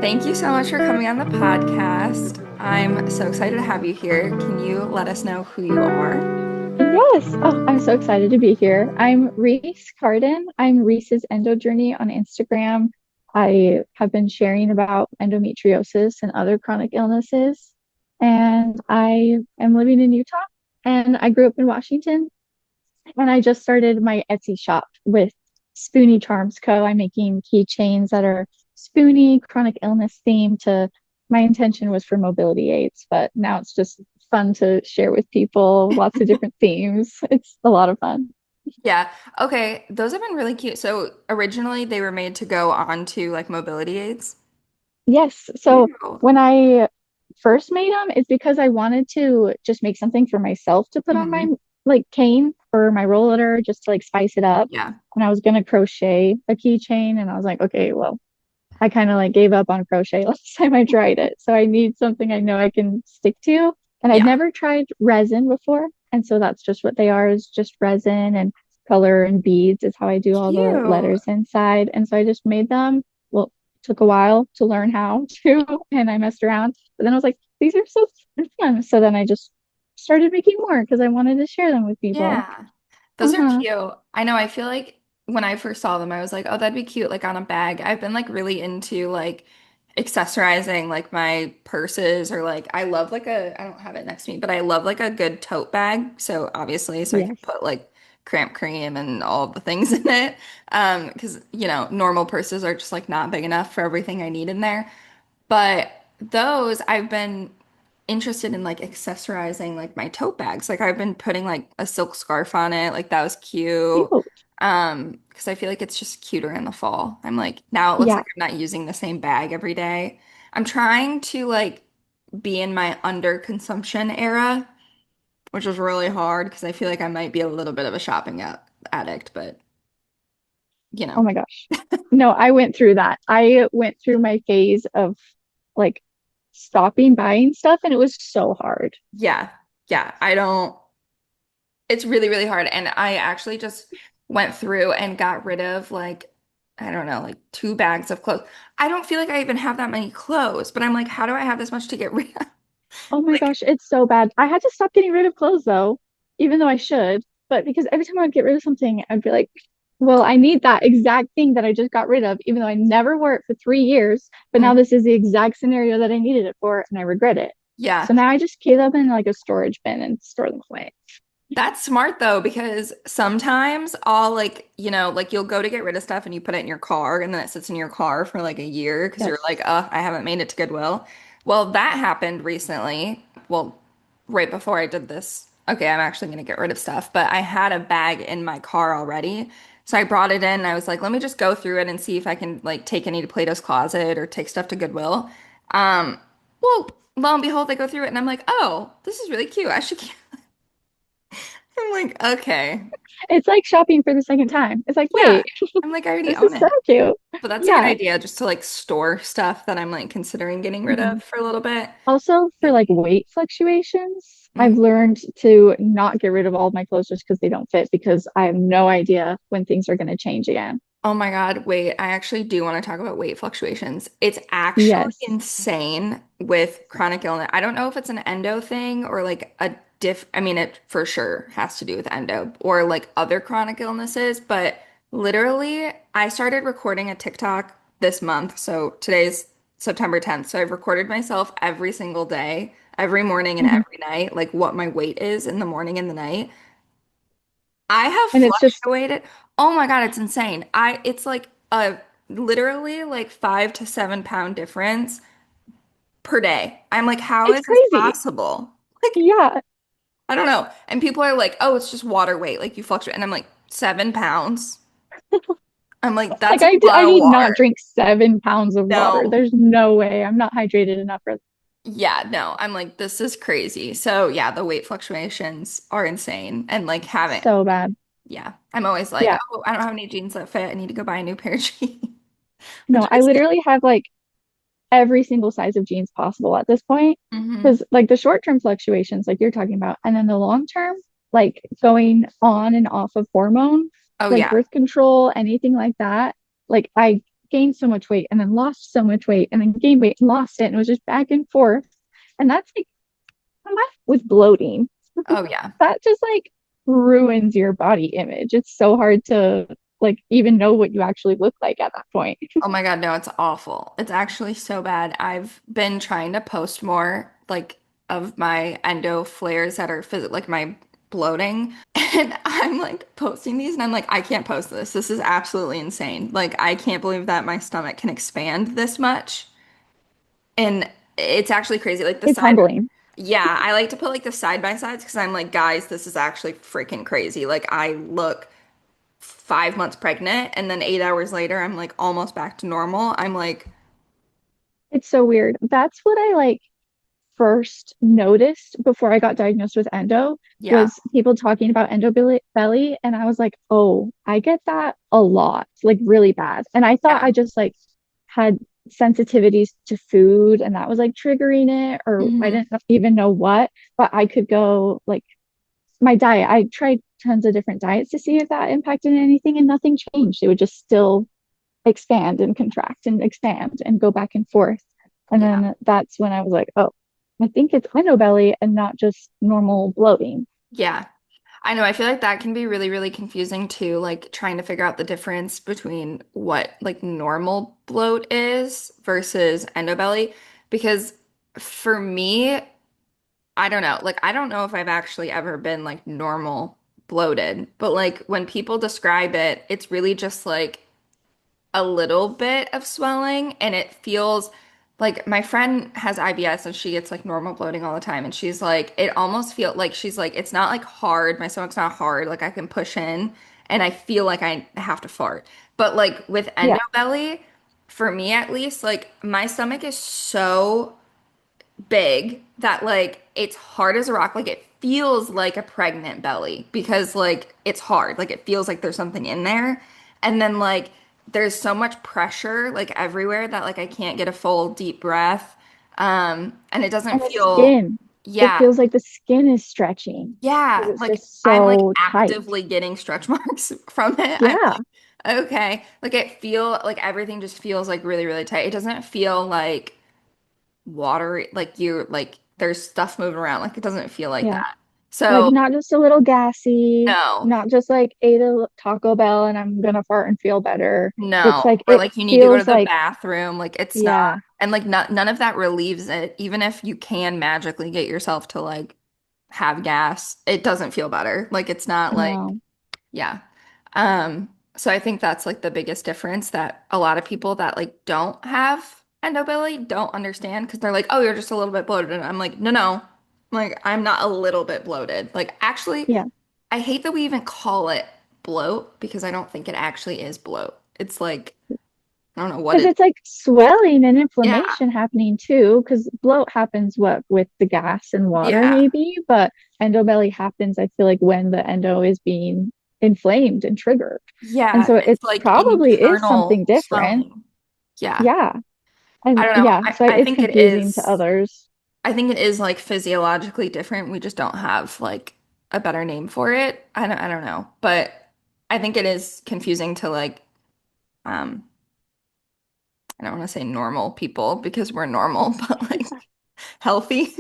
Thank you so much for coming on the podcast. I'm so excited to have you here. Can you let us know who you are? Yes. Oh, I'm so excited to be here. I'm Reese Carden. I'm Reese's Endo Journey on Instagram. I have been sharing about endometriosis and other chronic illnesses. And I am living in Utah and I grew up in Washington. And I just started my Etsy shop with Spoonie Charms Co. I'm making keychains that are Spoonie chronic illness themed to my intention was for mobility aids, but now it's just fun to share with people, lots of different themes. It's a lot of fun. Yeah. Okay. Those have been really cute. So originally they were made to go on to like mobility aids. Yes. So Cute. when I first made them, it's because I wanted to just make something for myself to put on my Mhm. like cane or my roller just to like spice it up. Yeah. And I was gonna crochet a keychain and I was like, okay, well, I kind of like gave up on crochet last time I tried it. So I need something I know I can stick to. And I'd Yeah. never tried resin before. And so that's just what they are is just resin and color and beads is how I do all the Cute. letters inside. And so I just made them. Well, it took a while to learn how to, and I messed around. But then I was like, these are so fun. So then I just started making more because I wanted to share them with people. Yeah. Those are Uh-huh. cute. I know. I feel like when I first saw them, I was like, oh, that'd be cute, like on a bag. I've been like really into like accessorizing like my purses or like I love like I don't have it next to me, but I love like a good tote bag. So obviously, so I can Yes. put like cramp cream and all the things in it. Because normal purses are just like not big enough for everything I need in there. But those I've been interested in like accessorizing like my tote bags. Like I've been putting like a silk scarf on it. Like that was cute. Cute. Because I feel like it's just cuter in the fall. I'm like now it looks Yeah. like I'm not using the same bag every day. I'm trying to like be in my under consumption era, which is really hard because I feel like I might be a little bit of a shopping addict, but you Oh know. my gosh. No, I went through that. I went through my phase of like stopping buying stuff and it was so hard. Yeah. Yeah. I don't It's really, really hard. And I actually just went through and got rid of like, I don't know, like 2 bags of clothes. I don't feel like I even have that many clothes, but I'm like, how do I have this much to get rid of? Oh my Like, gosh, it's so bad. I had to stop getting rid of clothes though, even though I should. But because every time I would get rid of something, I'd be like, well, I need that exact thing that I just got rid of, even though I never wore it for 3 years. But now mm, this is the exact scenario that I needed it for, and I regret it. yeah, So now I just keep them in like a storage bin and store them away. that's smart though, because sometimes I'll like, like you'll go to get rid of stuff and you put it in your car and then it sits in your car for like a year because you're like, Yes. I haven't made it to Goodwill. Well, that happened recently. Well, right before I did this. Okay, I'm actually going to get rid of stuff, but I had a bag in my car already. So I brought it in and I was like, let me just go through it and see if I can like take any to Plato's Closet or take stuff to Goodwill. Um, well, lo and behold, I go through it and I'm like, oh, this is really cute. I should keep. I'm like, okay. It's like shopping for the second time. It's like, Yeah. wait, I'm like, I already this own is so it. cute. But that's a good Yeah. idea just to like store stuff that I'm like considering getting rid Mhm. of for a little bit. Also, for like weight fluctuations, Mhm. I've learned to not get rid of all of my clothes just because they don't fit because I have no idea when things are going to change again. Oh my God, wait, I actually do want to talk about weight fluctuations. It's actually Yes. insane with chronic illness. I don't know if it's an endo thing or like I mean, it for sure has to do with endo or like other chronic illnesses, but literally, I started recording a TikTok this month. So today's September 10th. So I've recorded myself every single day, every morning and Mhm. every night, like what my weight is in the morning and the night. I have And it's just, fluctuated. Oh my God, it's insane. It's like a literally like 5 to 7 pound difference per day. I'm like, how it's is this crazy. possible? Like, Yeah. I don't know. And people are like, oh, it's just water weight. Like you fluctuate. And I'm like, 7 pounds. I'm like, Like that's a lot I of need not water. drink 7 pounds of water. No. There's no way. I'm not hydrated enough for Yeah, no. I'm like, this is crazy. So yeah, the weight fluctuations are insane. And like having, so bad. yeah, I'm always like, Yeah. oh, I don't have any jeans that fit. I need to go buy a new pair of jeans, which No, I is scary. literally have like every single size of jeans possible at this point. Hmm. Because like the short-term fluctuations, like you're talking about, and then the long term, like going on and off of hormone, Oh like yeah. birth control, anything like that, like I gained so much weight and then lost so much weight and then gained weight and lost it. And it was just back and forth. And that's like with bloating. Oh yeah. That just like ruins your body image. It's so hard to like even know what you actually look like at that point. Oh my God, no, it's awful. It's actually so bad. I've been trying to post more like of my endo flares that are like my bloating. And I'm like posting these and I'm like, I can't post this. This is absolutely insane. Like, I can't believe that my stomach can expand this much. And it's actually crazy. Like the It's side, humbling. yeah, I like to put like the side by sides because I'm like, guys, this is actually freaking crazy. Like, I look 5 months pregnant and then 8 hours later, I'm like almost back to normal. I'm like, It's so weird. That's what I like first noticed before I got diagnosed with endo yeah. was people talking about belly, and I was like, "Oh, I get that a lot, like really bad." And I thought Yeah. I just like had sensitivities to food and that was like triggering it, or I Hmm. didn't even know what, but I could go like my diet. I tried tons of different diets to see if that impacted anything and nothing changed. It would just still expand and contract and expand and go back and forth. And Yeah. then that's when I was like, oh, I think it's belly and not just normal bloating. Yeah. I know. I feel like that can be really, really confusing too, like trying to figure out the difference between what like normal bloat is versus endobelly. Because for me, I don't know. Like, I don't know if I've actually ever been like normal bloated, but like when people describe it, it's really just like a little bit of swelling and it feels like my friend has IBS and she gets like normal bloating all the time and she's like it almost feel like she's like it's not like hard, my stomach's not hard, like I can push in and I feel like I have to fart. But like with Yeah. endobelly, for me at least, like my stomach is so big that like it's hard as a rock. Like it feels like a pregnant belly because like it's hard. Like it feels like there's something in there. And then like there's so much pressure like everywhere that like I can't get a full deep breath. And it doesn't And the feel, skin, it yeah, feels like the skin is stretching because yeah. it's Like just I'm like so tight. actively getting stretch marks from it. I'm Yeah. like, okay. Like it feel like everything just feels like really, really tight. It doesn't feel like watery, like you like there's stuff moving around. Like it doesn't feel like Yeah. that. Like So not just a little gassy, no, not just like ate a Taco Bell and I'm gonna fart and feel better. It's no. like Or it like you need to go to feels the like, bathroom. Like it's not, yeah, and like none of that relieves it. Even if you can magically get yourself to like have gas, it doesn't feel better. Like it's not like, no. yeah. So I think that's like the biggest difference that a lot of people that like don't have endobelly don't understand because they're like, oh, you're just a little bit bloated. And I'm like, no, no. Like I'm not a little bit bloated. Like actually, Yeah. I hate that we even call it bloat because I don't think it actually is bloat. It's like, I don't know what Because it, it's like swelling and yeah, inflammation happening too. Because bloat happens what with the gas and water, yeah, maybe, but endobelly happens, I feel like, when the endo is being inflamed and triggered. And yeah. so It's it like probably is something internal different. swelling. Yeah. Yeah. I And don't know. yeah, so I it's think it confusing to is. others. I think it is like physiologically different. We just don't have like a better name for it. I don't know. But I think it is confusing to like um I don't want to say normal people because we're normal, but like healthy,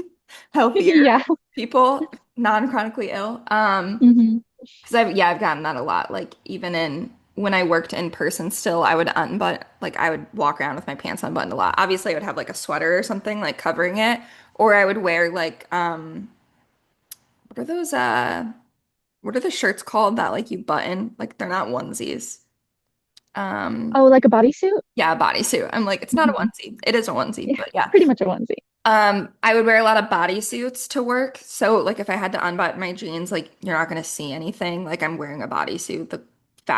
healthier Yeah. people, non-chronically ill. Hmm. Because I've gotten that a lot. Like even in when I worked in person still, I would unbutton like I would walk around with my pants unbuttoned a lot. Obviously I would have like a sweater or something like covering it. Or I would wear like what are those what are the shirts called that like you button? Like they're not onesies. Um Oh, like a bodysuit? yeah, a bodysuit. I'm like, it's not a Hmm. onesie. It is a onesie, Yeah, but yeah. pretty much a onesie. I would wear a lot of bodysuits to work. So like if I had to unbutton my jeans, like you're not gonna see anything. Like I'm wearing a bodysuit, the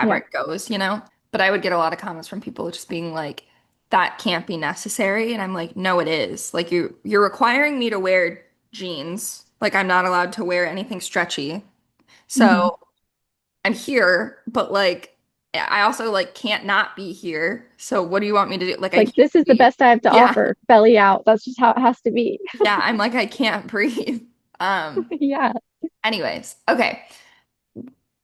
Yeah. fabric goes, you know? But I would get a lot of comments from people just being like, that can't be necessary. And I'm like, no, it is. Like you're requiring me to wear jeans. Like I'm not allowed to wear anything stretchy. Hmm. So I'm here, but like I also like can't not be here. So what do you want me to do? Like I Like, can't this is the breathe. best I have to Yeah. offer. Belly out. That's just how it has to be. Yeah, I'm like I can't breathe. Um Yeah. anyways, okay.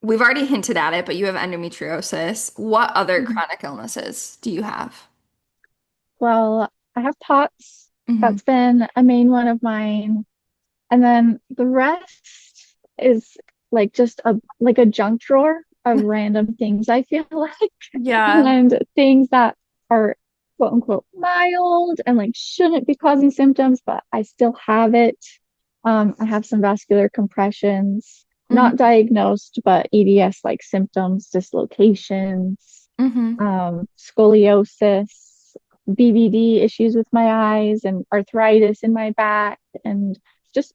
we've already hinted at it, but you have endometriosis. What other Mhm. chronic illnesses do you have? Well, I have POTS. Hmm. That's been a main one of mine. And then the rest is like just a junk drawer of random things I feel like Yeah. and things that are quote unquote mild and like shouldn't be causing symptoms, but I still have it. I have some vascular compressions, not Hmm. diagnosed, but EDS like symptoms, dislocations, Hmm. scoliosis, BVD issues with my eyes, and arthritis in my back, and just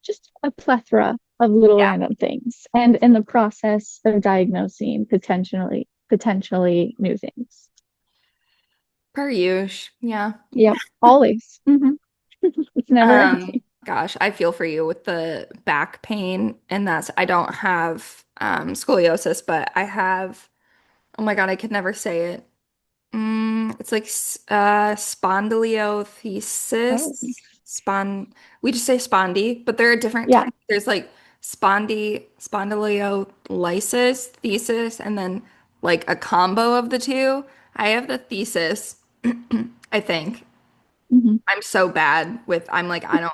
just a plethora of little Yeah. random things. And in the process of diagnosing potentially new things. Per usual. Yeah. Yep, always. It's never ending. Gosh, I feel for you with the back pain, and that's I don't have scoliosis, but I have, oh my God, I could never say it. It's like Oh, spondylothesis. We just say spondy, but there are different yeah. types. There's like spondylolysis, thesis, and then like a combo of the two. I have the thesis, I think. Mhm. I'm so bad with I'm like I don't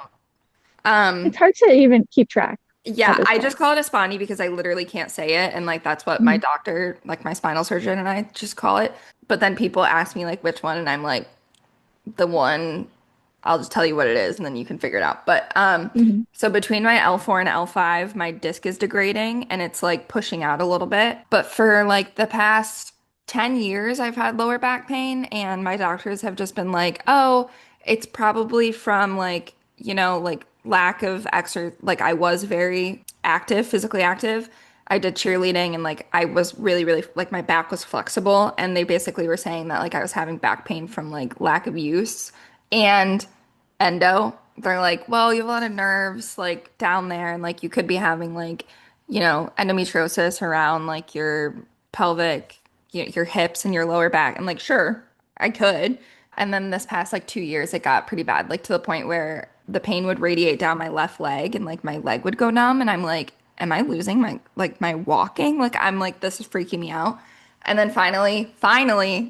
It's um hard to even keep track at yeah, this I point. just call it a spondy because I literally can't say it and like that's what my Mhm. doctor, like my spinal surgeon and I just call it. But then people ask me like which one and I'm like the one, I'll just tell you what it is and then you can figure it out. But Mhm. so between my L4 and L5, my disc is degrading and it's like pushing out a little bit. But for like the past 10 years, I've had lower back pain and my doctors have just been like, "Oh, it's probably from like, like lack of exercise. Like I was very active, physically active. I did cheerleading and like I was really, really like my back was flexible and they basically were saying that like I was having back pain from like lack of use and endo. They're like, well, you have a lot of nerves like down there and like you could be having like, endometriosis around like your pelvic, your hips and your lower back. And like, sure, I could. And then this past like 2 years, it got pretty bad, like to the point where the pain would radiate down my left leg and like my leg would go numb. And I'm like, am I losing my walking? Like, I'm like, this is freaking me out. And then finally,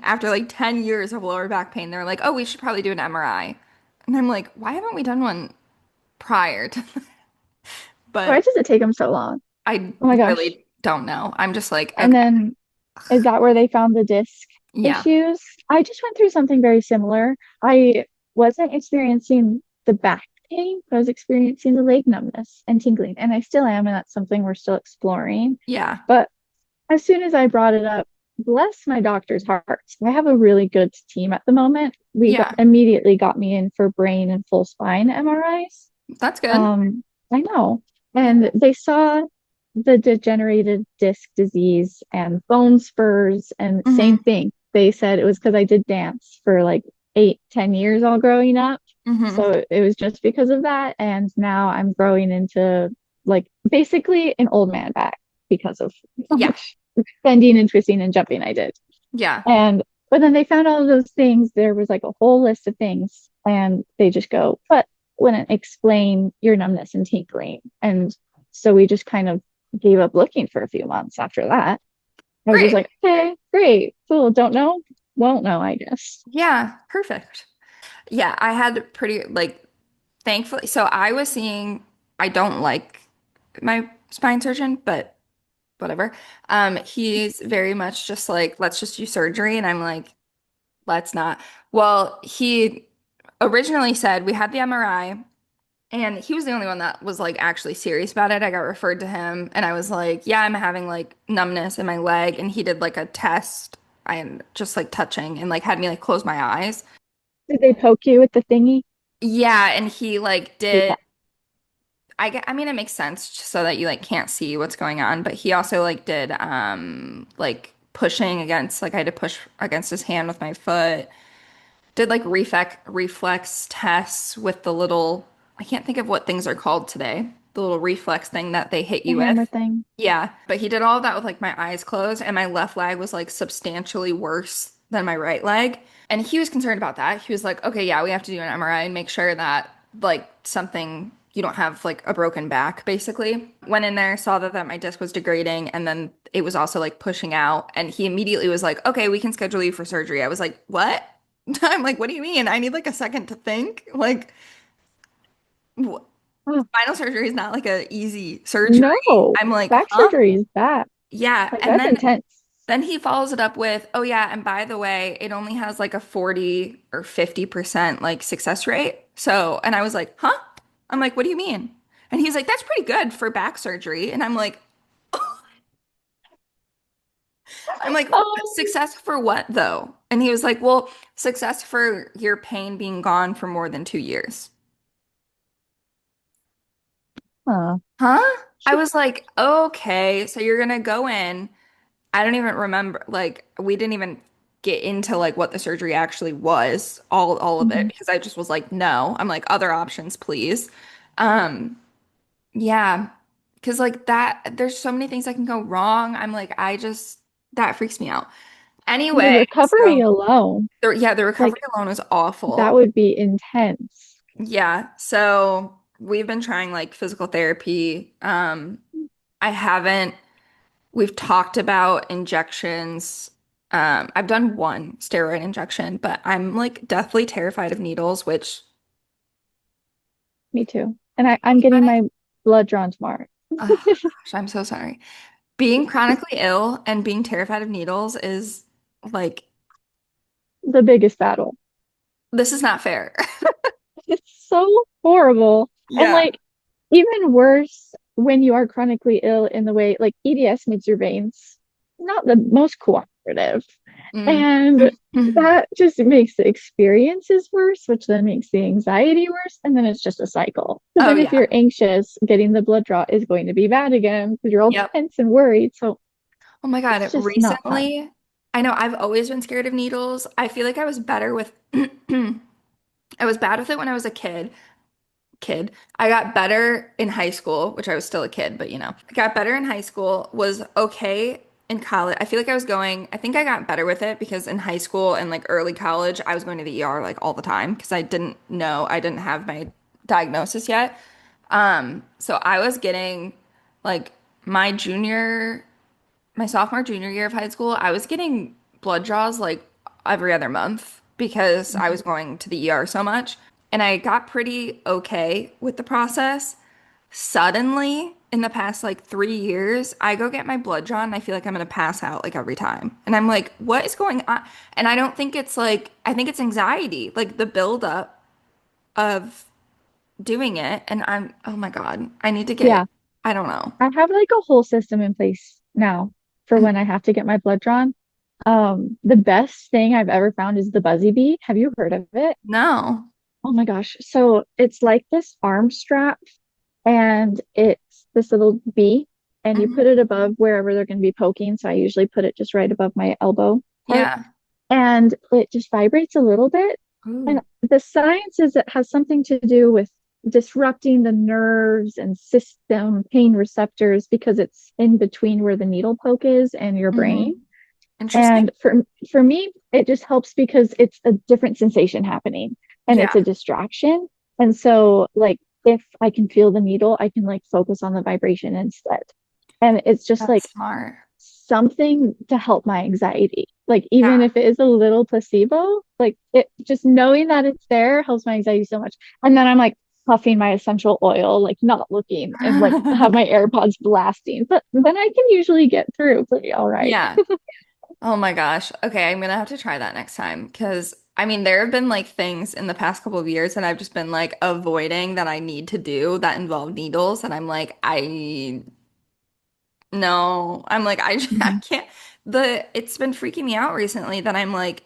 after like 10 years of lower back pain, they're like, oh, we should probably do an MRI. And I'm like, why haven't we done one prior to Why But does it take them so long? I Oh my gosh. really don't know. I'm just like, And okay, then is that where they found the disc yeah, issues? I just went through something very similar. I wasn't experiencing the back pain, I was experiencing the leg numbness and tingling, and I still am, and that's something we're still exploring. yeah, But as soon as I brought it up, bless my doctor's heart, I have a really good team at the moment. yeah, Immediately got me in for brain and full spine MRIs. that's good. Um, I know. And they saw the degenerated disc disease and bone spurs, and Hmm. same thing. They said it was because I did dance for like 8, 10 years all growing up. Hmm. So it was just because of that. And now I'm growing into like basically an old man back because of how Yeah, much bending and twisting and jumping I did. yeah, And but then they found all of those things. There was like a whole list of things, and they just go, but wouldn't explain your numbness and tingling. And so we just kind of gave up looking for a few months after that. I was just great. like, okay, great, cool. Don't know, won't know, I guess. Yeah, perfect. Yeah, I had pretty like thankfully. So I was seeing, I don't like my spine surgeon, but whatever. He's very much just like, let's just do surgery. And I'm like, let's not. Well, he originally said we had the MRI and he was the only one that was like actually serious about it. I got referred to him and I was like, yeah, I'm having like numbness in my leg. And he did like a test and just like touching and like had me like close my eyes. Did they poke you with the thingy? Yeah. And he like Hate did, that. I mean, it makes sense so that you like can't see what's going on. But he also like did, like pushing against, like I had to push against his hand with my foot. Did like reflex tests with the little, I can't think of what things are called today. The little reflex thing that they hit The you hammer with. thing. Yeah, but he did all of that with like my eyes closed and my left leg was like substantially worse than my right leg. And he was concerned about that. He was like, "Okay, yeah, we have to do an MRI and make sure that like something you don't have like a broken back, basically. Went in there, saw that my disc was degrading, and then it was also like pushing out. And he immediately was like, okay, we can schedule you for surgery. I was like, what? I'm like, what do you mean? I need like a second to think. Like, wh Oh, spinal surgery is not like a easy surgery. no, I'm like, back huh? surgery is bad. Yeah. Like And that's then intense. he follows it up with, oh yeah, and by the way, it only has like a 40 or 50% like success rate. So, and I was like, huh? I'm like, what do you mean? And he's like, that's pretty good for back surgery. And I'm like, Um, success for what though? And he was like, well, success for your pain being gone for more than 2 years. huh. Huh? I was like, okay, so you're gonna go in. I don't even remember, like, we didn't even get into like what the surgery actually was, all of it, Mhm. because I just was like, no. I'm like, other options, please. Um, yeah, because like that, there's so many things that can go wrong. I'm like, that freaks me out. The Anyway, recovery so alone, yeah, the like recovery alone was that awful. would be intense. Yeah, so we've been trying like physical therapy. I haven't. We've talked about injections. I've done one steroid injection, but I'm like deathly terrified of needles, which Me too. And I'm getting my blood drawn tomorrow. oh gosh, I'm so sorry. Being chronically ill and being terrified of needles is like, The biggest battle. this is not fair. It's so horrible. And Yeah. like even worse when you are chronically ill in the way like EDS makes your veins not the most cooperative. Mm. And that just makes the experiences worse, which then makes the anxiety worse. And then it's just a cycle. So Oh then if you're yeah. anxious, getting the blood draw is going to be bad again because you're all Yep. tense and worried. So Oh my it's God. just not fun. Recently, I know I've always been scared of needles. I feel like I was better with I was bad with it when I was a kid. I got better in high school, which I was still a kid, but I got better in high school, was okay in college. I feel like I think I got better with it because in high school and like early college, I was going to the ER like all the time because I didn't have my diagnosis yet. So I was getting like my my sophomore, junior year of high school, I was getting blood draws like every other month because I Mhm. was going to the ER so much. And I got pretty okay with the process. Suddenly, in the past like 3 years, I go get my blood drawn and I feel like I'm gonna pass out like every time. And I'm like, what is going on? And I don't think it's like, I think it's anxiety, like the buildup of doing it. And oh my God, I need to Yeah, I don't know. I have like a whole system in place now for when I have to get my blood drawn. The best thing I've ever found is the Buzzy Bee. Have you heard of it? No. Oh my gosh. So it's like this arm strap and it's this little bee and you put Mhm. it above wherever they're going to be poking. So I usually put it just right above my elbow part Yeah. and it just vibrates a little bit. And Ooh. the science is it has something to do with disrupting the nerves and system pain receptors because it's in between where the needle poke is and your brain. Hmm. Interesting. And for me, it just helps because it's a different sensation happening and it's Yeah, a distraction. And so like if I can feel the needle, I can like focus on the vibration instead. And it's just that's like smart. something to help my anxiety. Like even Yeah. if it is a little placebo, like it just knowing that it's there helps my anxiety so much. And then I'm like puffing my essential oil, like not looking and like have my AirPods blasting. But then I can usually get through pretty all right. Yeah. Oh my gosh. Okay, I'm gonna have to try that next time because I mean there have been like things in the past couple of years that I've just been like avoiding that I need to do that involve needles and I'm like I no. I'm like I Mhm. can't it's been freaking me out recently that I'm like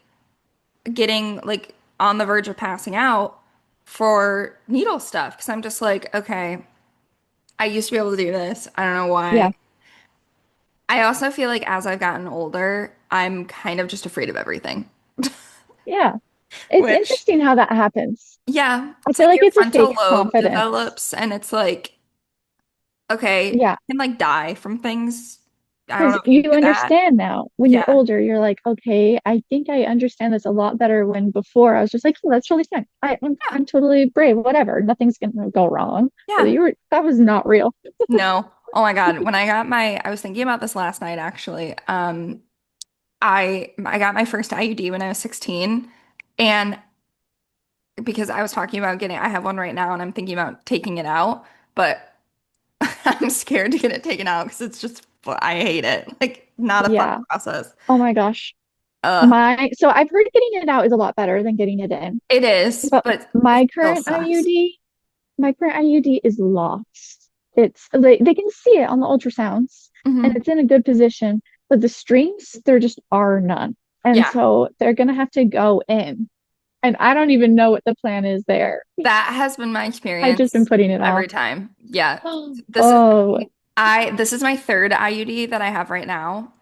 getting like on the verge of passing out for needle stuff because I'm just like okay, I used to be able to do this. I don't know Yeah. why. I also feel like as I've gotten older, I'm kind of just afraid of everything. Yeah. It's Which, interesting how that happens. yeah, I it's feel like like your it's a frontal fake lobe confidence. develops and it's like, okay, Yeah. you can like die from things I don't know Because if you you do that. understand now. When you're Yeah. older, you're like, okay, I think I understand this a lot better. When before I was just like, oh, that's really fun. Yeah. I'm totally brave, whatever. Nothing's gonna go wrong. But Yeah. that was not real. No. Oh my God. I was thinking about this last night actually. I got my first IUD when I was 16, and because I was talking about I have one right now and I'm thinking about taking it out, but I'm scared to get it taken out because I hate it. Like, not a fun Yeah. process. Oh my gosh. Uh, So I've heard getting it out is a lot better than getting it in. it is, But but it my still current sucks. IUD, my current IUD is lost. They can see it on the ultrasounds and Hmm. it's in a good position, but the strings, there just are none. And Yeah, so they're gonna have to go in. And I don't even know what the plan is there. that has been my I've just been experience putting it off. every time. Yeah. This is Oh, this is my third IUD that I have right now.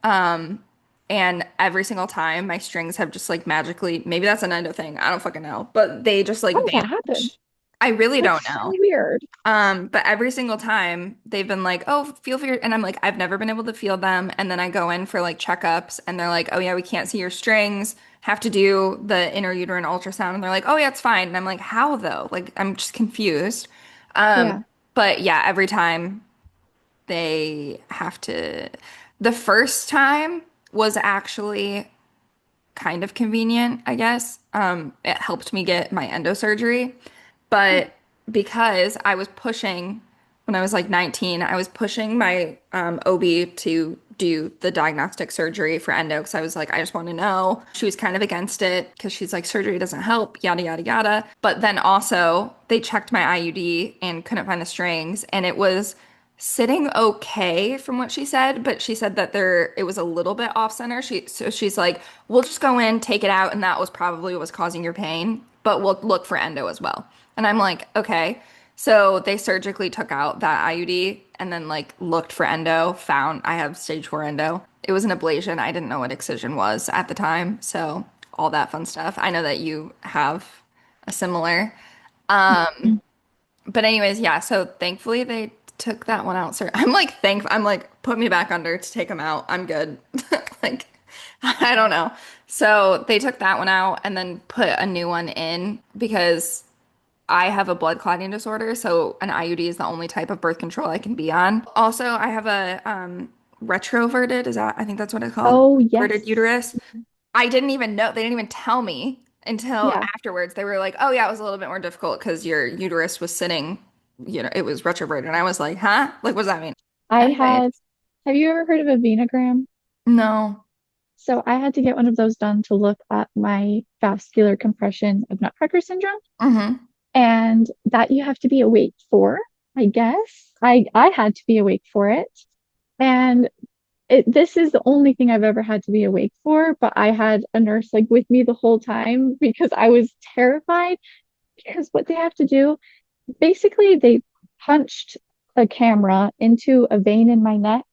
And every single time my strings have just like magically, maybe that's an endo thing. I don't fucking know, but they just like how does that happen? vanish. I really don't That's so know. weird. But every single time they've been like, "Oh, feel for your," and I'm like, "I've never been able to feel them." And then I go in for like checkups, and they're like, "Oh yeah, we can't see your strings. Have to do the intrauterine ultrasound." And they're like, "Oh yeah, it's fine." And I'm like, "How though?" Like I'm just confused. Yeah. But yeah, every time they have to. The first time was actually kind of convenient, I guess. It helped me get my endo surgery, but because I was pushing when I was like 19, I was pushing my OB to do the diagnostic surgery for endo because I was like, I just want to know. She was kind of against it because she's like, surgery doesn't help, yada, yada, yada. But then also, they checked my IUD and couldn't find the strings, and it was sitting okay from what she said, but she said that it was a little bit off center. She's like, we'll just go in, take it out, and that was probably what was causing your pain, but we'll look for endo as well. And I'm like, okay. So they surgically took out that IUD and then like looked for endo, found I have stage 4 endo. It was an ablation. I didn't know what excision was at the time. So all that fun stuff. I know that you have a similar. But anyways, yeah, so thankfully they took that one out, sir. I'm like, put me back under to take them out. I'm good. Like, I don't know. So they took that one out and then put a new one in because I have a blood clotting disorder, so an IUD is the only type of birth control I can be on. Also, I have a retroverted, I think that's what it's called, Oh, verted yes. uterus. I didn't even know. They didn't even tell me until Yeah. afterwards. They were like, "Oh yeah, it was a little bit more difficult because your uterus was sitting, it was retroverted." And I was like, "Huh? Like, what does that mean?" I Anyways, had, have you ever heard of a venogram? no. So I had to get one of those done to look at my vascular compression of Nutcracker syndrome. Hmm. And that you have to be awake for, I guess. I had to be awake for it. And this is the only thing I've ever had to be awake for, but I had a nurse like with me the whole time because I was terrified because what they have to do, basically they punched a camera into a vein in my neck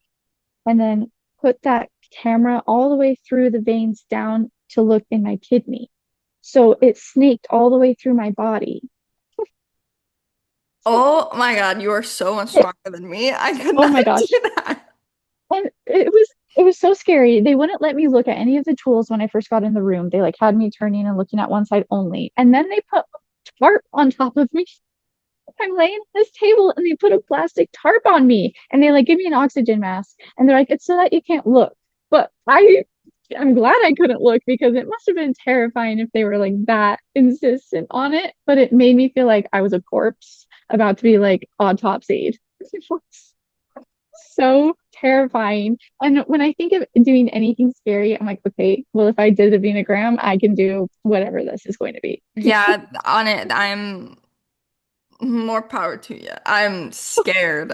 and then put that camera all the way through the veins down to look in my kidney. So it snaked all the way through my body. Oh my God, you are so much It, stronger than me. I could oh not my do gosh. that. And it was so scary. They wouldn't let me look at any of the tools when I first got in the room. They like had me turning and looking at one side only. And then they put a tarp on top of me. I'm laying on this table and they put a plastic tarp on me and they like give me an oxygen mask and they're like, it's so that you can't look. But I'm glad I couldn't look because it must have been terrifying if they were like that insistent on it. But it made me feel like I was a corpse about to be like autopsied. So terrifying. And when I think of doing anything scary, I'm like, okay, well, if I did a venogram, I can do whatever this is going to be. Yeah, on it, I'm more power to you. I'm scared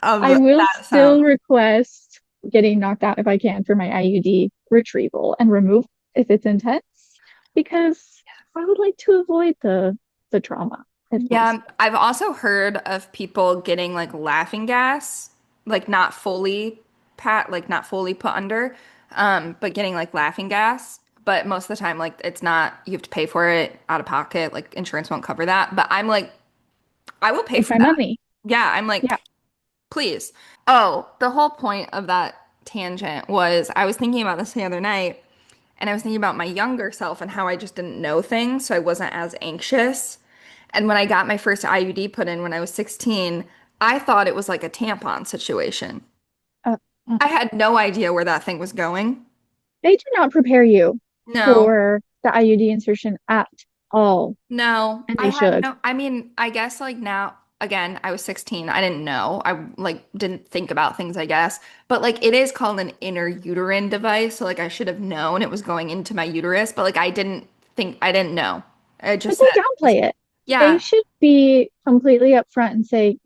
of I will that still sound. request getting knocked out if I can for my IUD retrieval and removal if it's intense, because I would like to avoid the trauma if Yeah, possible. I've also heard of people getting like laughing gas, like not fully put under, but getting like laughing gas. But most of the time, like it's not, you have to pay for it out of pocket. Like insurance won't cover that. But I'm like, I will pay Take for my that. money. Yeah, I'm Yeah. like, please. Oh, the whole point of that tangent was I was thinking about this the other night, and I was thinking about my younger self and how I just didn't know things, so I wasn't as anxious. And when I got my first IUD put in when I was 16, I thought it was like a tampon situation. Uh, I had no idea where that thing was going. they do not prepare you No. for the IUD insertion at all, No, and I they had should. no, I mean, I guess like now, again, I was 16. I didn't know. I like didn't think about things, I guess. But like it is called an inner uterine device. So like I should have known it was going into my uterus, but like I didn't know. I But just they said, downplay it. They yeah, should be completely upfront and say,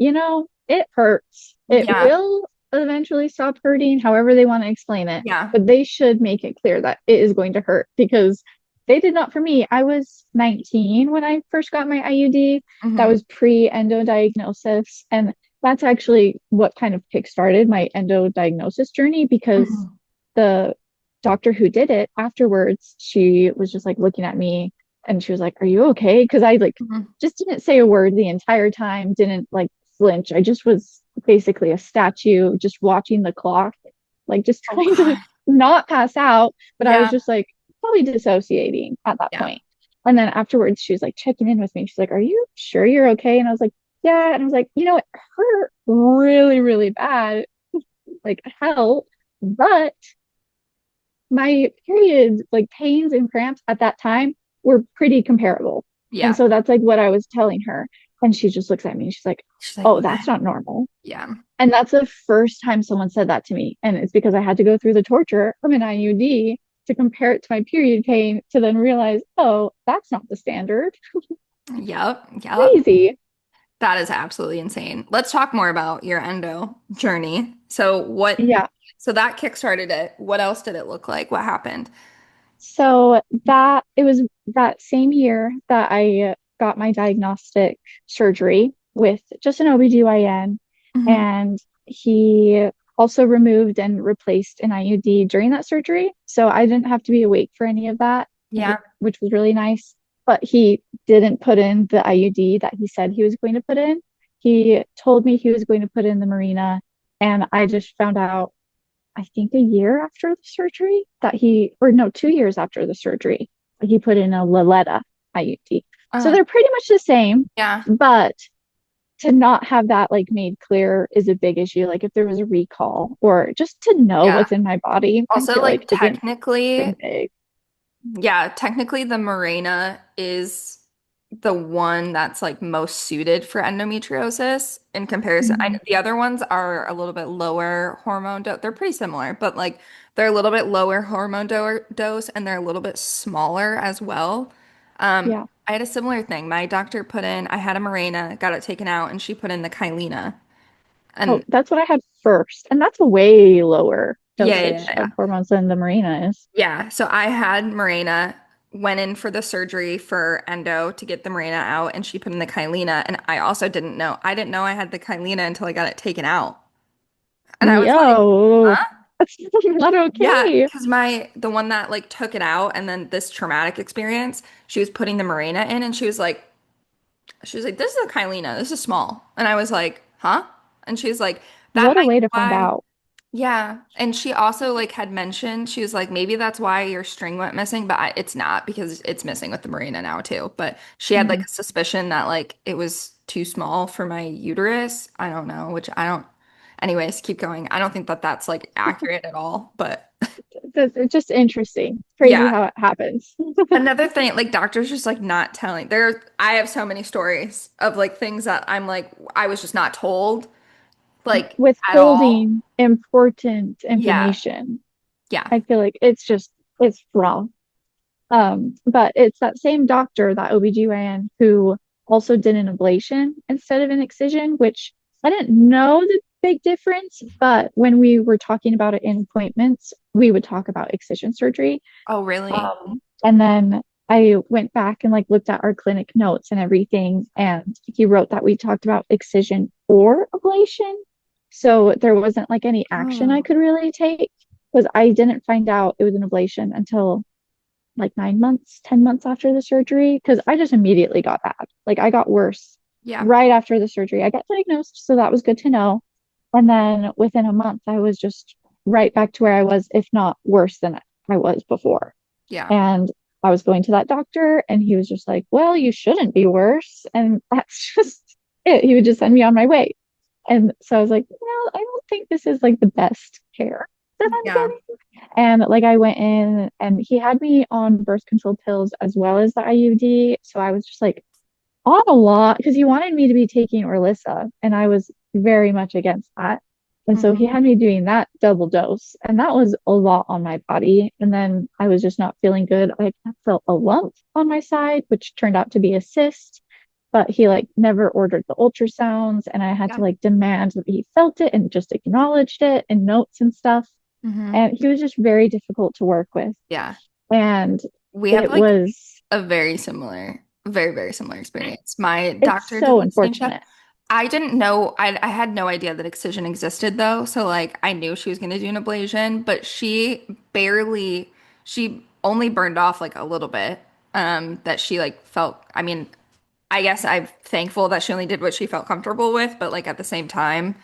it hurts. It yeah, will eventually stop hurting, however they want to explain it. yeah. But they should make it clear that it is going to hurt because they did not for me. I was 19 when I first got my IUD. That Hmm. was pre-endo diagnosis. And that's actually what kind of kickstarted my endo diagnosis journey because Hmm. the doctor who did it afterwards, she was just like looking at me and she was like, "Are you okay?" Because I like Hmm. just didn't say a word the entire time, didn't like flinch. I just was basically a statue, just watching the clock, like just Oh trying to God. not pass out. But I was Yeah, just like probably dissociating at that yeah, point. And then afterwards, she was like checking in with me. She's like, "Are you sure you're okay?" And I was like, "Yeah." And I was like, it hurt really, really bad, like hell. But my period, like pains and cramps at that time, were pretty comparable. And yeah. so that's like what I was telling her. And she just looks at me and she's like, She's like, "Oh, what? that's not normal." Yeah, And that's the first time someone said that to me. And it's because I had to go through the torture of an IUD to compare it to my period pain to then realize, oh, that's not the standard. yep, yep. Crazy. That is absolutely insane. Let's talk more about your endo journey. Yeah. So that kickstarted it. What else did it look like? What happened? So that it was that same year that I got my diagnostic surgery with just an OBGYN, Hmm. and he also removed and replaced an IUD during that surgery. So I didn't have to be awake for any of that, Yeah. which was really nice. But he didn't put in the IUD that he said he was going to put in. He told me he was going to put in the Marina, and I just found out I think a year after the surgery that or no, 2 years after the surgery, he put in a Laletta IUD. So Oh, they're pretty much the same, yeah. but to not have that like made clear is a big issue. Like if there was a recall or just to know Yeah. what's in my body, I Also, feel like like isn't technically, pretty big. yeah, technically the Mirena is the one that's like most suited for endometriosis in comparison. Mhm. The other ones are a little bit lower hormone dose. They're pretty similar, but like they're a little bit lower hormone dose and they're a little bit smaller as well. Yeah. I had a similar thing. My doctor put in, I had a Mirena, got it taken out, and she put in the Kylena. Oh, And that's what I had first. And that's a way lower yeah, yeah, dosage yeah. of hormones than the Marina is. Yeah, so I had Mirena, went in for the surgery for endo to get the Mirena out, and she put in the Kylena. And I also didn't know. I didn't know I had the Kylena until I got it taken out. And I was like, Yo, huh? that's not Yeah, okay. because the one that like took it out and then this traumatic experience, she was putting the Mirena in and she was like, this is a Kylena, this is small. And I was like, huh? And she's like, that What a might way be to find why. out. Yeah, and she also like had mentioned she was like maybe that's why your string went missing, but it's not because it's missing with the Marina now too. But she had like Mhm. a suspicion that like it was too small for my uterus. I don't know, which I don't. Anyways, keep going. I don't think that that's like accurate at all, but It's just interesting. Crazy yeah. how it happens. Another thing, like doctors just like not telling. I have so many stories of like things that I'm like I was just not told like at all. Withholding important Yeah. information. Yeah. I feel like it's wrong. But it's that same doctor, that OBGYN, who also did an ablation instead of an excision, which I didn't know the big difference, but when we were talking about it in appointments, we would talk about excision surgery. Oh, really? And then I went back and like looked at our clinic notes and everything, and he wrote that we talked about excision or ablation. So there wasn't like any action I Oh. could really take because I didn't find out it was an ablation until like 9 months, 10 months after the surgery, because I just immediately got bad. Like I got worse Yeah. right after the surgery. I got diagnosed, so that was good to know. And then within a month, I was just right back to where I was, if not worse than I was before. Yeah. And I was going to that doctor, and he was just like, well, you shouldn't be worse. And that's just it. He would just send me on my way. And so I was like, well, I don't think this is like the best care that I'm Yeah. getting. And like I went in and he had me on birth control pills as well as the IUD. So I was just like on a lot because he wanted me to be taking Orlissa, and I was very much against that. And so he Hmm. had me doing that double dose, and that was a lot on my body. And then I was just not feeling good. I felt a lump on my side, which turned out to be a cyst, but he like never ordered the ultrasounds, and I had to Yeah. like demand that he felt it and just acknowledged it in notes and stuff. Hmm. And he was just very difficult to work with. Yeah. And We have it like was, a very, very similar experience. My it's doctor did so the same stuff. unfortunate. I didn't know, I had no idea that excision existed though. So like I knew she was going to do an ablation, but she only burned off like a little bit. That she like felt, I mean, I guess I'm thankful that she only did what she felt comfortable with, but like at the same time,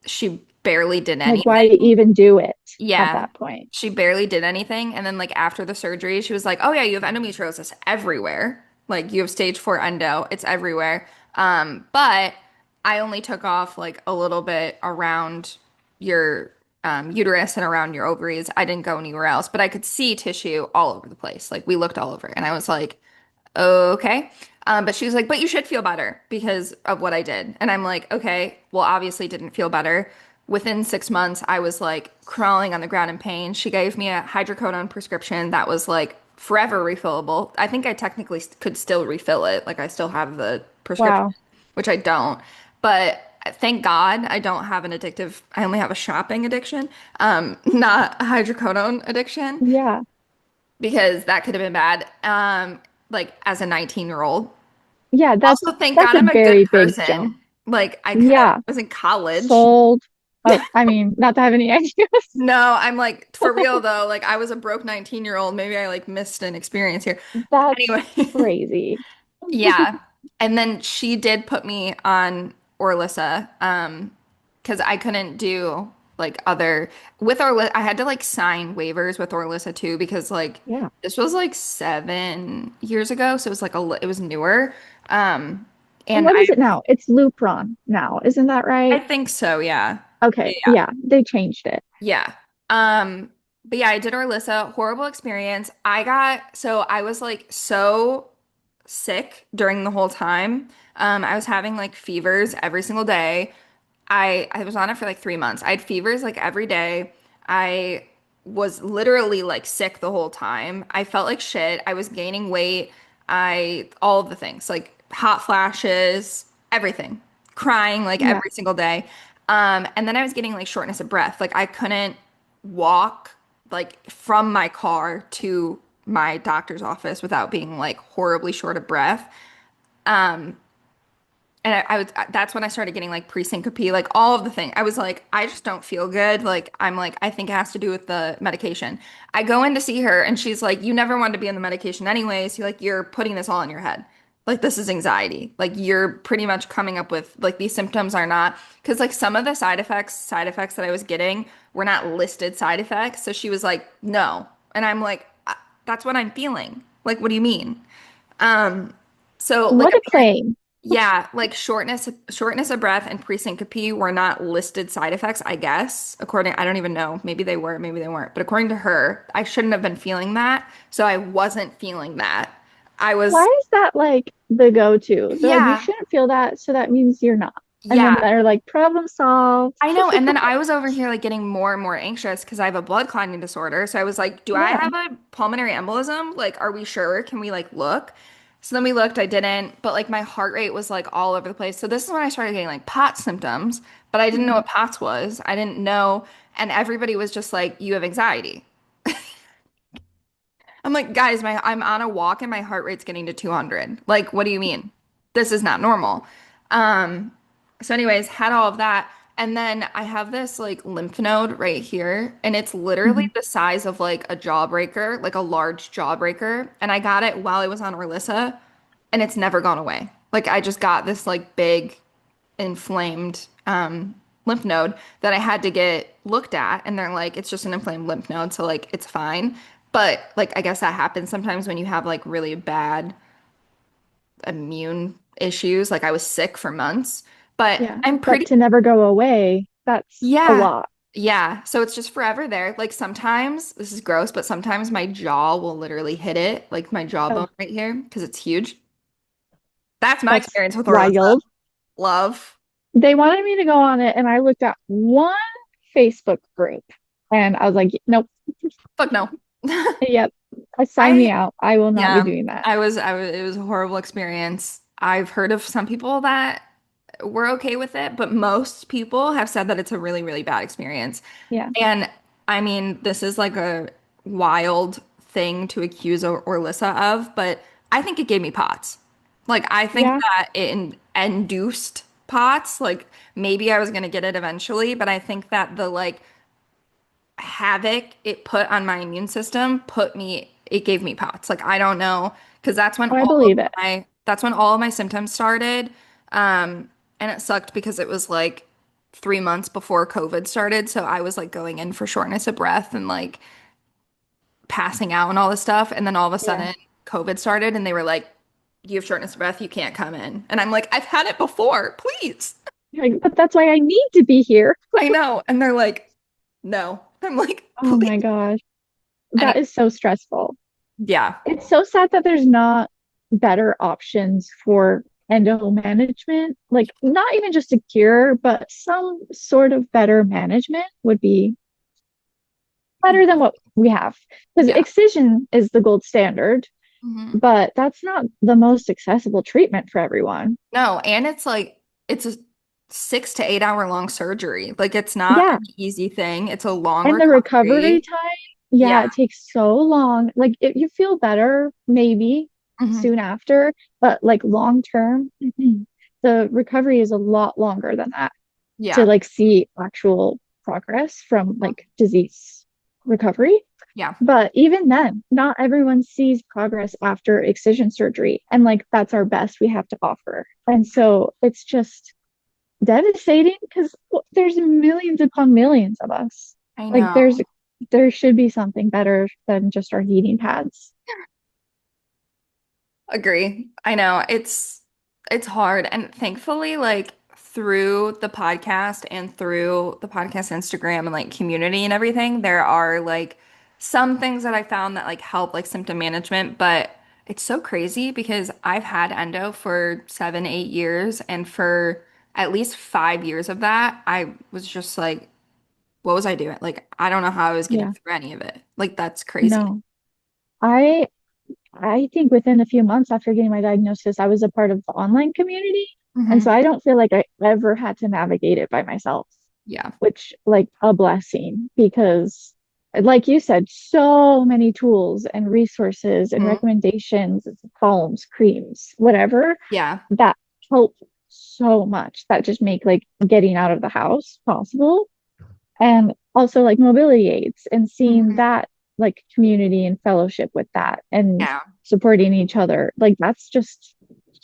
she barely did Like, why anything. even do it at Yeah. that point? She barely did anything. And then like after the surgery, she was like, "Oh yeah, you have endometriosis everywhere. Like you have stage 4 endo. It's everywhere." But I only took off like a little bit around your uterus and around your ovaries. I didn't go anywhere else, but I could see tissue all over the place. Like we looked all over, and I was like, okay. But she was like, but you should feel better because of what I did. And I'm like, okay, well, obviously didn't feel better. Within 6 months, I was like crawling on the ground in pain. She gave me a hydrocodone prescription that was like forever refillable. I think I technically could still refill it. Like I still have the prescription, Wow. which I don't. But thank God I don't have an addictive, I only have a shopping addiction, not a hydrocodone addiction Yeah. because that could have been bad. Like as a 19-year-old. Yeah, Also, thank that's God a I'm a good very big jump. person. Like I could have Yeah. was in college. Sold. Oh, I mean, not to have any ideas. No, I'm like for real though. Like I was a broke 19-year-old. Maybe I like missed an experience here. That's Anyway, crazy. yeah. And then she did put me on Orlissa, because I couldn't do like other with Orlissa. I had to like sign waivers with Orlissa too because like Yeah. this was like 7 years ago, so it was like it was newer. Um, And and what is it now? It's Lupron now, isn't that I right? think so, yeah. Okay. Yeah. Yeah, they changed it. Yeah. But yeah, I did Orlissa, horrible experience. So I was like so sick during the whole time. I was having like fevers every single day. I was on it for like 3 months. I had fevers like every day. I was literally like sick the whole time. I felt like shit. I was gaining weight. All of the things, like hot flashes, everything, crying like Yeah. every single day. And then I was getting like shortness of breath. Like I couldn't walk like from my car to my doctor's office without being like horribly short of breath. Um, and that's when I started getting like pre-syncope, like all of the thing. I was like, I just don't feel good. Like I'm like, I think it has to do with the medication. I go in to see her and she's like, you never wanted to be on the medication anyways. You're putting this all in your head. Like this is anxiety. Like you're pretty much coming up with like these symptoms are not because like some of the side effects that I was getting were not listed side effects. So she was like, no. And I'm like, That's what I'm feeling. Like, what do you mean? Um, so like What a claim. yeah, like shortness of breath and presyncope were not listed side effects, I guess. I don't even know. Maybe they were, maybe they weren't. But according to her, I shouldn't have been feeling that. So I wasn't feeling that. I Why was, is that like the go-to? They're like, you yeah, shouldn't feel that, so that means you're not. And then yeah. they're like, problem solved. I know. And then I was over here like getting more and more anxious because I have a blood clotting disorder. So I was like, do I Yeah. have a pulmonary embolism? Like, are we sure? Can we like look? So then we looked, I didn't, but like my heart rate was like all over the place. So this is when I started getting like POTS symptoms, but I didn't know Mhm. what POTS was. I didn't know. And everybody was just like, you have anxiety. I'm like, guys, I'm on a walk and my heart rate's getting to 200. Like, what do you mean? This is not normal. Um, so anyways, had all of that. And then I have this like lymph node right here, and it's literally Mhm. the size of like a jawbreaker, like a large jawbreaker. And I got it while I was on Orlissa, and it's never gone away. Like I just got this like big inflamed lymph node that I had to get looked at, and they're like, it's just an inflamed lymph node, so like it's fine. But like I guess that happens sometimes when you have like really bad immune issues. Like I was sick for months, but Yeah. I'm But pretty, to never go away, that's a yeah. lot. Yeah. So it's just forever there. Like sometimes, this is gross, but sometimes my jaw will literally hit it, like my Oh, jawbone right here, because it's huge. That's my that's experience with Orlissa. wild. Love. They wanted me to go on it, and I looked at one Facebook group and I was like, nope, Fuck no. yep, sign me I, out. I will not be yeah, doing that. it was a horrible experience. I've heard of some people that were okay with it, but most people have said that it's a really, really bad experience. Yeah. And I mean, this is like a wild thing to accuse Orlissa of, but I think it gave me POTS. Like, I think Yeah. that it induced POTS. Like, maybe I was gonna get it eventually, but I think that the like havoc it put on my immune system it gave me POTS. Like, I don't know, because Oh, I believe it. that's when all of my symptoms started. And it sucked because it was like 3 months before COVID started. So I was like going in for shortness of breath and like passing out and all this stuff. And then all of a Yeah. sudden COVID started and they were like, you have shortness of breath, you can't come in. And I'm like, I've had it before, please. Like, but that's why I need to be here. I know. And they're like, no. I'm like, Oh please. my gosh. Anyway, That is so stressful. yeah. It's so sad that there's not better options for endo management. Like, not even just a cure, but some sort of better management would be better than what we have. Because Yeah. excision is the gold standard, Mhm. but that's not the most accessible treatment for everyone. No, and it's like it's a 6 to 8 hour long surgery. Like it's not Yeah. an easy thing. It's a long And the recovery recovery. time, yeah, Yeah. it takes so long. Like you feel better maybe Hmm. soon after, but like long term, the recovery is a lot longer than that to Yeah. like see actual progress from like disease recovery. Yeah. But even then, not everyone sees progress after excision surgery. And like that's our best we have to offer. And so it's just devastating because there's millions upon millions of us. I Like know. there should be something better than just our heating pads. Agree. I know. It's hard. And thankfully, like through the podcast and through the podcast Instagram and like community and everything, there are like some things that I found that like help like symptom management, but it's so crazy because I've had endo for 7, 8 years, and for at least 5 years of that, I was just like, what was I doing? Like, I don't know how I was getting Yeah, through any of it. Like, that's crazy. no. I I think within a few months after getting my diagnosis, I was a part of the online community. And Hmm. so I don't feel like I ever had to navigate it by myself, Yeah. which like a blessing because like you said, so many tools and resources and Mhm. recommendations, balms, creams, whatever Yeah. that help so much that just make like getting out of the house possible. And also like mobility aids and seeing Mhm. that like community and fellowship with that and Yeah. supporting each other. Like that's just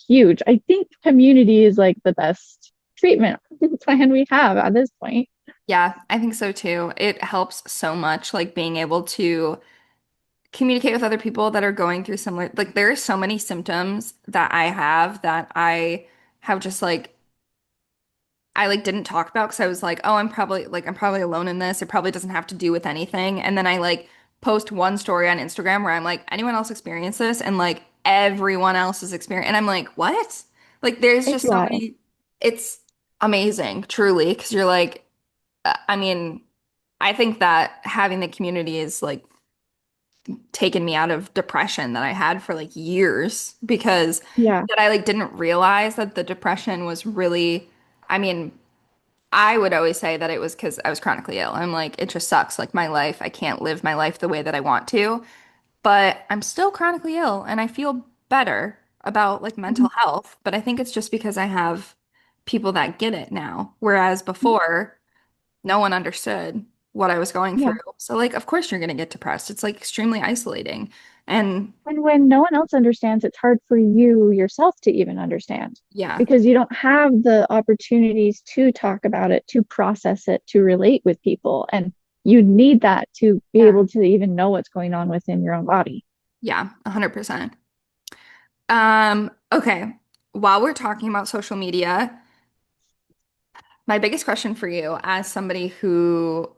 huge. I think community is like the best treatment plan we have at this point. Yeah, I think so too. It helps so much, like being able to communicate with other people that are going through similar, like there are so many symptoms that I have that I have just like I like didn't talk about because I was like, oh, I'm probably alone in this. It probably doesn't have to do with anything. And then I like post one story on Instagram where I'm like, anyone else experience this? And like everyone else is experiencing, and I'm like, what? Like there's It's just so wild. many, it's amazing, truly, because you're like, I mean, I think that having the community is like taken me out of depression that I had for like years, because Yeah. that I like didn't realize that the depression was really, I mean, I would always say that it was because I was chronically ill. I'm like, it just sucks. Like my life, I can't live my life the way that I want to, but I'm still chronically ill and I feel better about like Mhm. mental health. But I think it's just because I have people that get it now. Whereas before, no one understood what I was going through. Yeah. So like, of course you're going to get depressed. It's like extremely isolating. And And when no one else understands, it's hard for you yourself to even understand yeah, because you don't have the opportunities to talk about it, to process it, to relate with people. And you need that to be yeah, able to even know what's going on within your own body. yeah, 100%. Okay. While we're talking about social media, my biggest question for you as somebody who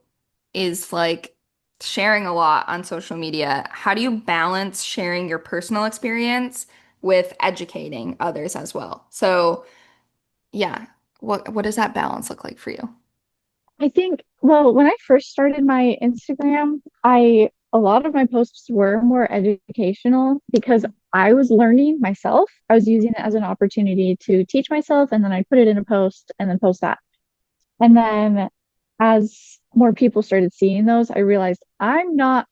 is like sharing a lot on social media, how do you balance sharing your personal experience with educating others as well? So, yeah, what does that balance look like for you? I think, well, when I first started my Instagram, a lot of my posts were more educational because I was learning myself. I was using it as an opportunity to teach myself, and then I put it in a post and then post that. And then as more people started seeing those, I realized I'm not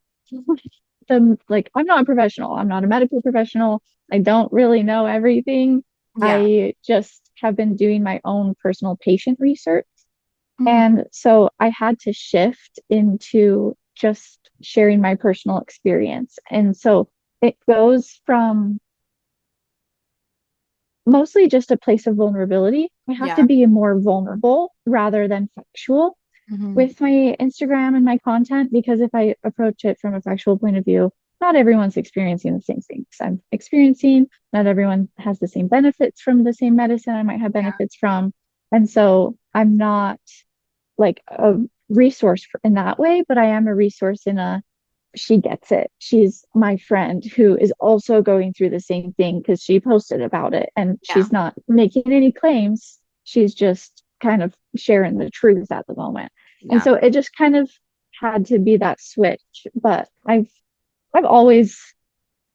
I'm not a professional. I'm not a medical professional. I don't really know everything. Yeah. I just have been doing my own personal patient research. Mhm. And so I had to shift into just sharing my personal experience. And so it goes from mostly just a place of vulnerability. I have to Yeah. be more vulnerable rather than factual Hmm. with my Instagram and my content because if I approach it from a factual point of view, not everyone's experiencing the same things I'm experiencing. Not everyone has the same benefits from the same medicine I might have Yeah. benefits from. And so I'm not like a resource in that way, but I am a resource in a she gets it. She's my friend who is also going through the same thing because she posted about it and Yeah. she's not making any claims. She's just kind of sharing the truth at the moment. And Yeah. so it just kind of had to be that switch. But I've always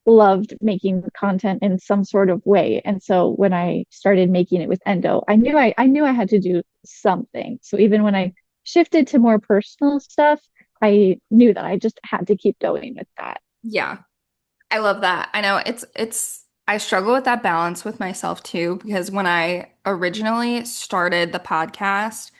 loved making content in some sort of way. And so when I started making it with Endo, I knew I had to do something. So even when I shifted to more personal stuff, I knew that I just had to keep going with that. Yeah. I love that. I know I struggle with that balance with myself too, because when I originally started the podcast,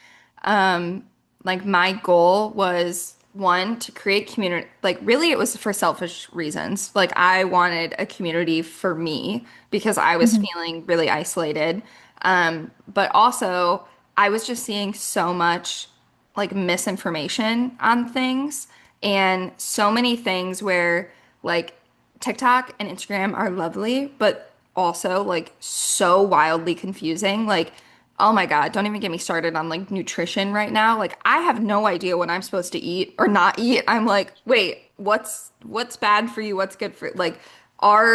um, like my goal was one, to create community, like really it was for selfish reasons. Like I wanted a community for me because I was Mhm. feeling really isolated. But also I was just seeing so much like misinformation on things and so many things where like TikTok and Instagram are lovely, but also like so wildly confusing. Like, oh my God, don't even get me started on like nutrition right now. Like, I have no idea what I'm supposed to eat or not eat. I'm like, wait, what's bad for you? What's good for like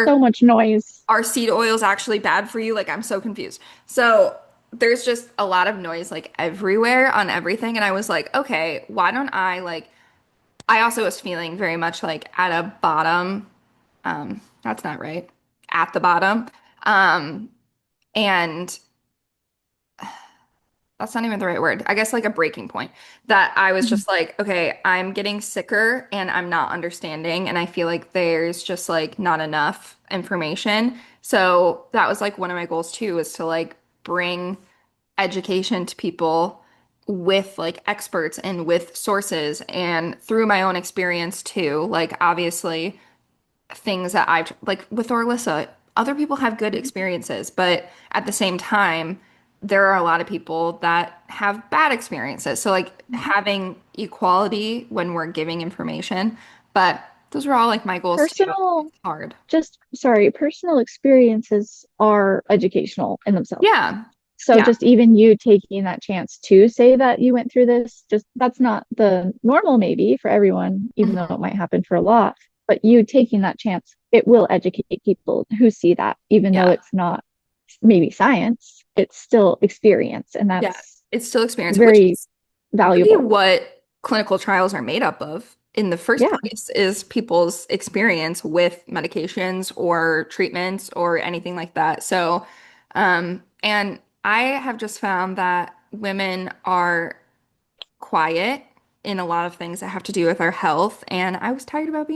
So are much noise. are seed oils actually bad for you? Like, I'm so confused. So there's just a lot of noise like everywhere on everything. And I was like, okay, why don't I like I also was feeling very much like at a bottom. That's not right. At the bottom. Um, and that's not even the right word. I guess like a breaking point that I was Mhm. just like, okay, I'm getting sicker and I'm not understanding. And I feel like there's just like not enough information. So that was like one of my goals too, is to like bring education to people with like experts and with sources and through my own experience too. Like obviously things that I've like with Orlissa, other people have good experiences, but at the same time, there are a lot of people that have bad experiences. So like having equality when we're giving information, but those were all like my goals too. Personal, It's hard. just sorry, personal experiences are educational in themselves. Yeah. So Yeah. just even you taking that chance to say that you went through this, just that's not the normal maybe for everyone, even though Mhm. it might happen for a lot. But you taking that chance, it will educate people who see that, even though Yeah. it's not maybe science, it's still experience. And Yeah. that's It's still experience, which very is really valuable. what clinical trials are made up of in the first Yeah. place is people's experience with medications or treatments or anything like that. So, and I have just found that women are quiet in a lot of things that have to do with our health. And I was tired of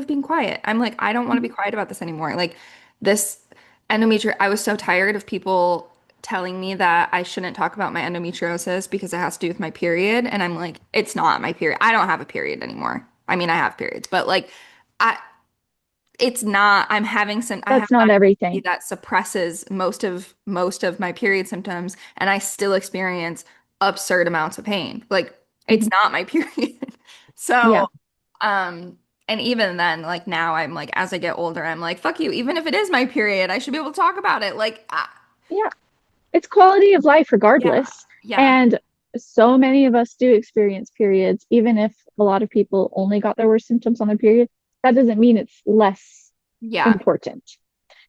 being quiet. I'm like, I don't want to be quiet about this anymore. Like this I was so tired of people telling me that I shouldn't talk about my endometriosis because it has to do with my period. And I'm like, it's not my period. I don't have a period anymore. I mean, I have periods, but like, I, it's not, I'm having some, I have That's not IBD everything. that suppresses most of my period symptoms, and I still experience absurd amounts of pain. Like it's Mhm. not my period. So, Yeah. um, and even then, like now I'm like, as I get older, I'm like, fuck you, even if it is my period, I should be able to talk about it. Like, Yeah. It's quality of life yeah, regardless. yeah, And so many of us do experience periods, even if a lot of people only got their worst symptoms on their period. That doesn't mean it's less yeah. important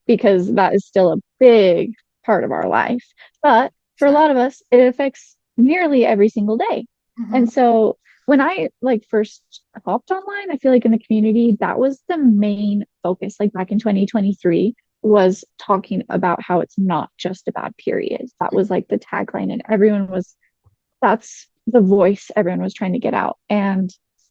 because that is still a big part of our life. But for a lot of us, it affects nearly every single day. Mhm. And so when I like first hopped online, I feel like in the community, that was the main focus, like back in 2023, was talking about how it's not just a bad period. That was like the tagline, and that's the voice everyone was trying to get out. And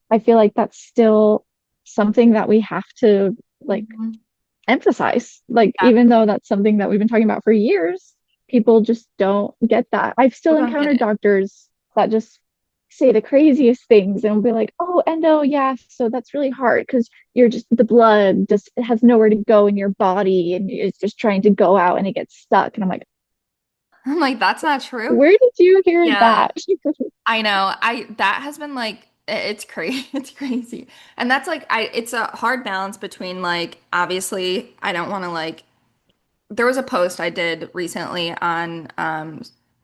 I feel like that's still something that we have to like Mhm. emphasize. Like, Yeah, even though that's something that we've been talking about for years, people just don't get that. I've still people don't get encountered it. doctors that just say the craziest things and will be like, oh, endo, yeah, so that's really hard because you're just the blood just it has nowhere to go in your body and it's just trying to go out and it gets stuck. And I'm like, I'm like, that's not true. where did you hear Yeah. that? I know. I that has been like it's crazy. It's crazy. And that's like I it's a hard balance between like obviously I don't want to like there was a post I did recently on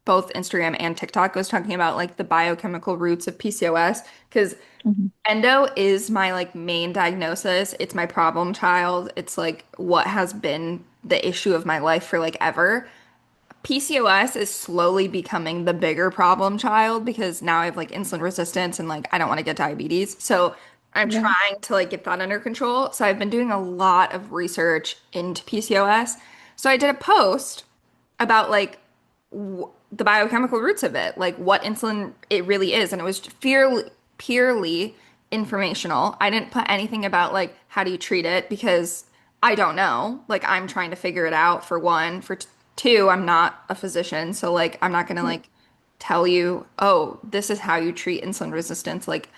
both Instagram and TikTok. I was talking about like the biochemical roots of PCOS because Mhm. endo is my like main diagnosis. It's my problem child. It's like what has been the issue of my life for like ever. PCOS is slowly becoming the bigger problem child because now I have like insulin resistance and like I don't want to get diabetes. So I'm Yeah. trying to like get that under control. So I've been doing a lot of research into PCOS. So I did a post about like the biochemical roots of it, like what insulin it really is, and it was purely informational. I didn't put anything about like how do you treat it because I don't know. Like I'm trying to figure it out for one. For two, I'm not a physician, so like I'm not gonna Yeah. like tell you, oh, this is how you treat insulin resistance. Like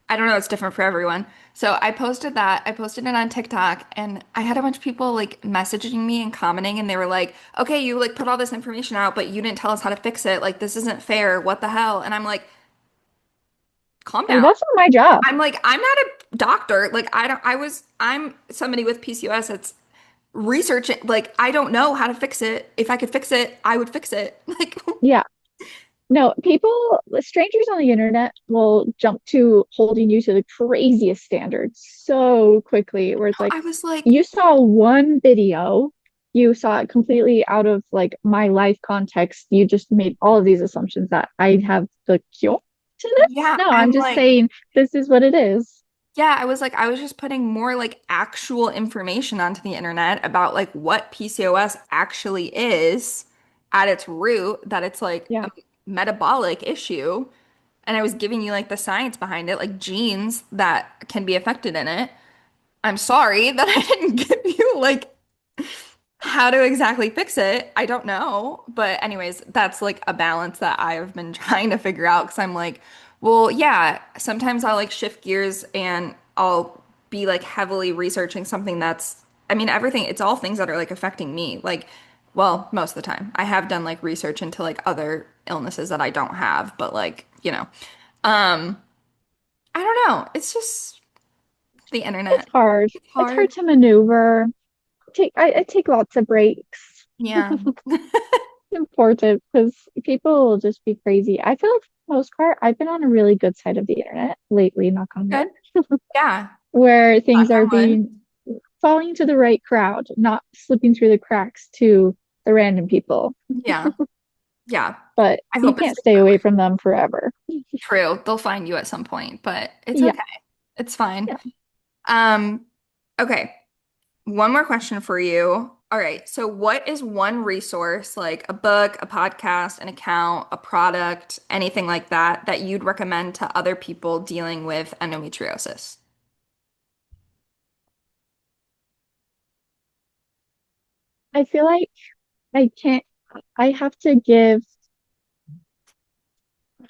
I don't know, it's different for everyone. So I posted that. I posted it on TikTok and I had a bunch of people like messaging me and commenting and they were like, "Okay, you like put all this information out, but you didn't tell us how to fix it. Like this isn't fair. What the hell?" And I'm like, "Calm Like, down." that's not my job. I'm like, "I'm not a doctor. Like I'm somebody with PCOS that's researching like I don't know how to fix it. If I could fix it, I would fix it." Like Yeah. No, strangers on the internet will jump to holding you to the craziest standards so quickly, where it's like, I was like, you saw one video, you saw it completely out of like my life context. You just made all of these assumptions that I have the cure to this. yeah, No, I'm I'm just like saying this is what it is. yeah, I was like, I was just putting more like actual information onto the internet about like what PCOS actually is at its root, that it's like Yeah. a metabolic issue. And I was giving you like the science behind it, like genes that can be affected in it. I'm sorry that I didn't give you like how to exactly fix it. I don't know. But anyways, that's like a balance that I have been trying to figure out because I'm like, well, yeah, sometimes I'll like shift gears and I'll be like heavily researching something that's, I mean, everything, it's all things that are like affecting me. Like, well, most of the time. I have done like research into like other illnesses that I don't have, but like, um, I don't know. It's just the It's internet. hard. It's It's hard hard. to maneuver. I take lots of breaks. Yeah. Important because people will just be crazy. I feel like for the most part, I've been on a really good side of the internet lately, knock on wood, Good. Yeah. where Knock things are on wood. being falling to the right crowd, not slipping through the cracks to the random people. Yeah. Yeah. But I you hope it can't stays stay that away way. from them forever. True. They'll find you at some point, but it's Yeah, okay. It's fine. yeah. Um, okay. One more question for you. All right. So what is one resource, like a book, a podcast, an account, a product, anything like that, that you'd recommend to other people dealing with endometriosis? I feel like I can't, I have to give,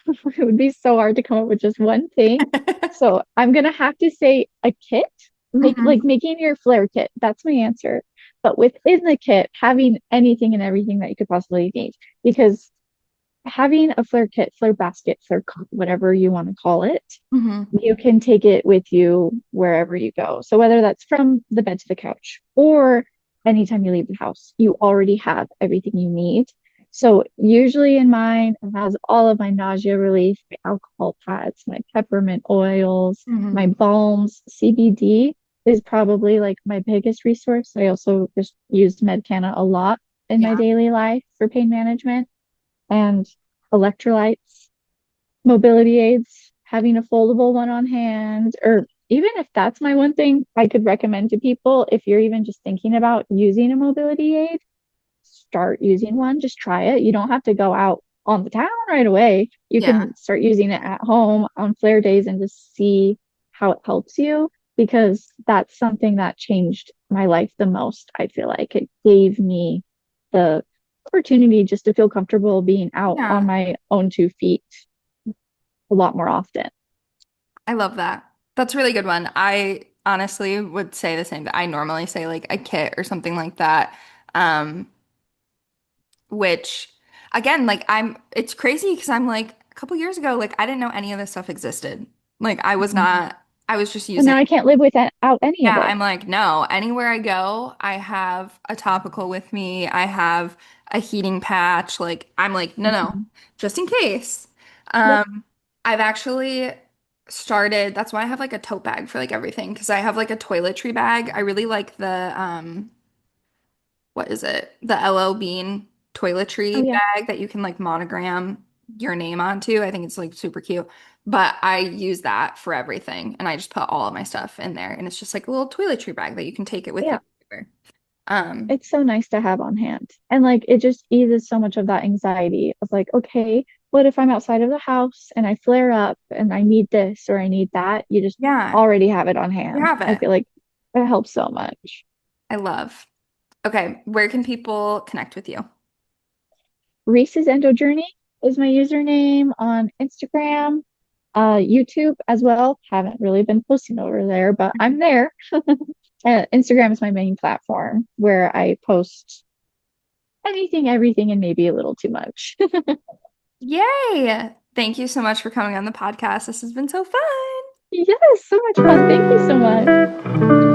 it would be so hard to come up with just one thing. So I'm gonna have to say a kit. Hmm. making your flare kit. That's my answer. But within the kit, having anything and everything that you could possibly need, because having a flare kit, flare basket, flare cup, whatever you want to call it, Hmm. you can take it with you wherever you go. So whether that's from the bed to the couch or anytime you leave the house, you already have everything you need. So usually in mine, it has all of my nausea relief, my alcohol pads, my peppermint oils, my Hmm. balms. CBD is probably like my biggest resource. I also just use Medcana a lot in my Yeah. daily life for pain management and electrolytes, mobility aids, having a foldable one on hand, or even if that's my one thing I could recommend to people, if you're even just thinking about using a mobility aid, start using one. Just try it. You don't have to go out on the town right away. You Yeah. can start using it at home on flare days and just see how it helps you because that's something that changed my life the most. I feel like it gave me the opportunity just to feel comfortable being out on Yeah. my own 2 feet a lot more often. I love that. That's a really good one. I honestly would say the same. I normally say like a kit or something like that. Um, which again, like it's crazy because I'm like a couple years ago, like I didn't know any of this stuff existed. Like I was Mhm. not, I was just And using, now I can't live without any of yeah, it. I'm like, no, anywhere I go, I have a topical with me. I have a heating patch. Like I'm like, no, no, Mhm. just in case. Yep. Um, I've actually started, that's why I have like a tote bag for like everything because I have like a toiletry bag. I really like the what is it? The LL Bean Oh toiletry yeah. bag that you can like monogram your name onto. I think it's like super cute. But I use that for everything and I just put all of my stuff in there and it's just like a little toiletry bag that you can take it with you Yeah. everywhere. Um, It's so nice to have on hand. And like it just eases so much of that anxiety of like, okay, what if I'm outside of the house and I flare up and I need this or I need that? You just yeah, already have it on you hand. have I it. feel like it helps so much. I love. Okay, where can people connect with you? Reese's Endo Journey is my username on Instagram, YouTube as well. Haven't really been posting over there, but I'm there. Instagram is my main platform where I post anything, everything, and maybe a little too much. Yay! Thank you so much for coming on the podcast. This has been so fun. Yes, so much fun. Thank you so much.